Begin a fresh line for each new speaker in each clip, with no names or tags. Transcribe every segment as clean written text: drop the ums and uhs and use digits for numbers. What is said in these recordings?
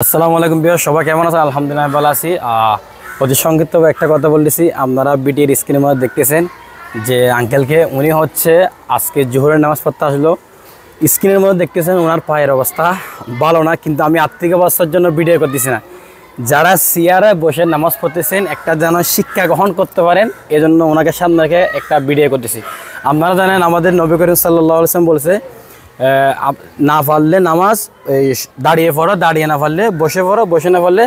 আসসালামু আলাইকুম বিয়ার, সবাই কেমন আছেন? আলহামদুলিল্লাহ ভালো আছি। অতি সংক্ষিপ্ত একটা কথা বলতেছি, আপনারা বিটির স্ক্রিনের মধ্যে দেখতেছেন যে আঙ্কেলকে, উনি হচ্ছে আজকে জোহরের নামাজ পড়তে আসলো। স্ক্রিনের মধ্যে দেখতেছেন ওনার পায়ের অবস্থা ভালো না, কিন্তু আমি আর্থিক অবস্থার জন্য ভিডিও করতেছি না। যারা চেয়ারে বসে নামাজ পড়তেছেন একটা যেন শিক্ষা গ্রহণ করতে পারেন, এজন্য ওনাকে সামনে রেখে একটা ভিডিও করতেছি। আপনারা জানেন আমাদের নবী করিম সাল্লাল্লাহু আলাইহি ওয়াসাল্লাম বলেছে, না পারলে নামাজ এই দাঁড়িয়ে পড়ো, দাঁড়িয়ে না পারলে বসে পড়ো, বসে না পারলে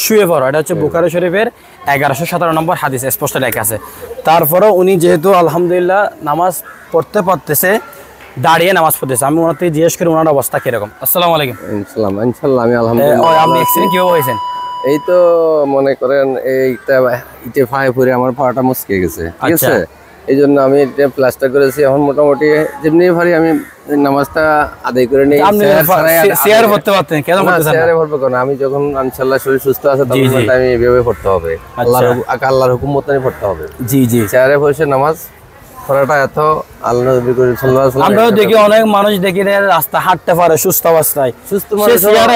শুয়ে পড়ো। এটা হচ্ছে বুখারী শরীফের 1117 নম্বর হাদিস, স্পষ্ট লেখা আছে। তারপরেও উনি যেহেতু আলহামদুলিল্লাহ নামাজ পড়তে পারতেছে, দাঁড়িয়ে নামাজ পড়তেছে, আমি ওনার থেকে জিজ্ঞেস করি ওনার অবস্থা কিরকম। আসসালামু আলাইকুম।
ইনশাআল্লাহ আমি আলহামদুলিল্লাহ।
আপনি এক্সিডেন্ট কিভাবে হয়েছেন?
এই তো মনে করেন এইটা ইটে ফায়ে পড়ে আমার পাটা মুচকে গেছে, ঠিক আছে। এই জন্য আমি এটা প্লাস্টার করেছি। এখন মোটামুটি যেমনি ভারি আমি নামাজটা আদায় করে নিই।
চেয়ারে পড়তে পারতেন, কেন পড়তেছেন?
চেয়ারে পড়বো কেন? আমি যখন ইনশাআল্লাহ শরীর সুস্থ আছে তখন আমি এভাবে পড়তে হবে, আল্লাহর হুকুম মতো পড়তে হবে।
জি জি,
চেয়ারে বসে নামাজ পড়াটা এত আল্লাহ নবী করিম সাল্লাল্লাহু আলাইহি ওয়াসাল্লাম।
আমরাও দেখি অনেক মানুষ দেখি রাস্তা হাঁটতে পারে সুস্থ অবস্থায়,
সুস্থ মানুষ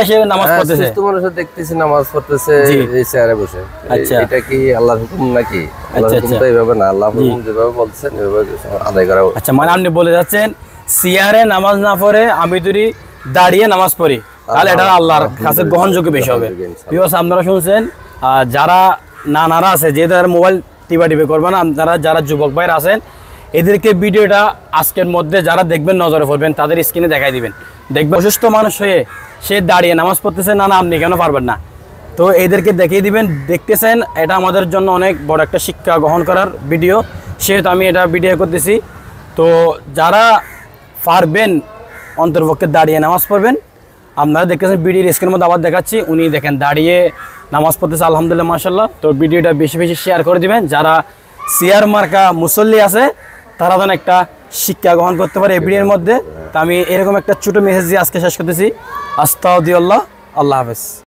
এসে নামাজ পড়তেছে,
সুস্থ মানুষ দেখতেছি নামাজ পড়তেছে এই চেয়ারে বসে। এটা কি আল্লাহর হুকুম নাকি? আল্লাহর হুকুম তো এইভাবে না, আল্লাহ হুকুম যেভাবে বলছেন এইভাবে আদায় করা।
আচ্ছা, মানে আপনি বলে যাচ্ছেন চেয়ারে নামাজ না পড়ে আমি যদি দাঁড়িয়ে নামাজ পড়ি তাহলে এটা আল্লাহর কাছে গ্রহণযোগ্য বিষয় হবে। বিকজ আপনারা শুনছেন যারা নানারা আছে, যে তারা মোবাইল টিপে করবেন, যারা যুবক ভাইরা আছেন এদেরকে ভিডিওটা আজকের মধ্যে যারা দেখবেন নজরে পড়বেন, তাদের স্ক্রিনে দেখাই দিবেন। দেখবেন অসুস্থ মানুষ হয়ে সে দাঁড়িয়ে নামাজ পড়তেছে, না আপনি কেন পারবেন না? তো এদেরকে দেখিয়ে দিবেন। দেখতেছেন এটা আমাদের জন্য অনেক বড় একটা শিক্ষা গ্রহণ করার ভিডিও, সেহেতু আমি এটা ভিডিও করতেছি। তো যারা পারবেন অন্তর্পক্ষে দাঁড়িয়ে নামাজ পড়বেন। আপনারা দেখতেছেন ভিডিওর স্ক্রিনের মধ্যে আবার দেখাচ্ছি, উনি দেখেন দাঁড়িয়ে নামাজ পড়তেছে, আলহামদুলিল্লাহ মাশাআল্লাহ। তো ভিডিওটা বেশি বেশি শেয়ার করে দিবেন। যারা চেয়ার মার্কা মুসল্লি আছে তারা যেন একটা শিক্ষা গ্রহণ করতে পারে এই ভিডিওর মধ্যে। তো আমি এরকম একটা ছোট মেসেজ দিয়ে আজকে শেষ করতেছি। আস্তাগফিরুল্লাহ, আল্লাহ হাফেজ।